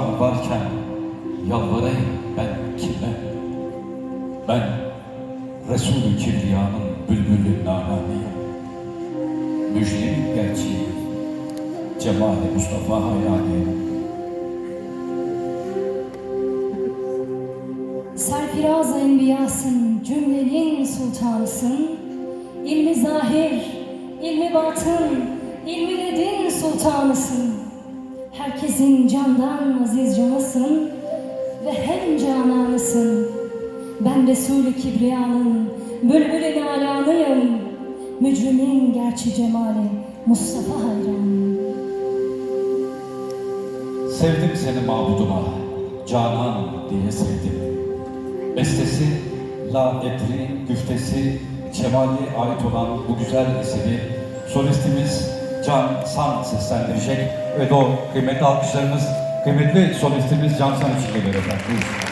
varken yalvarayım ben kime? Ben Resul-i Kibriya'nın bülbülü nananıyım. Müjdenin gerçeği Cemal-i Mustafa hayranıyım. Serfiraz enbiyasın, cümlenin sultanısın. İlmi zahir, ilmi batın, ilmi ledin sultanısın. Herkesin candan aziz canısın ve hem cananısın. Ben Resul-i Kibriya'nın bülbül-i nalanıyım. Mücrimin gerçi cemali Mustafa hayranıyım. Sevdim seni mabuduma, canan diye sevdim. Bestesi, la etri, güftesi, cemali ait olan bu güzel eseri solistimiz Can San seslendirecek ve de o kıymetli alkışlarımız, kıymetli solistimiz Can San için geliyor efendim.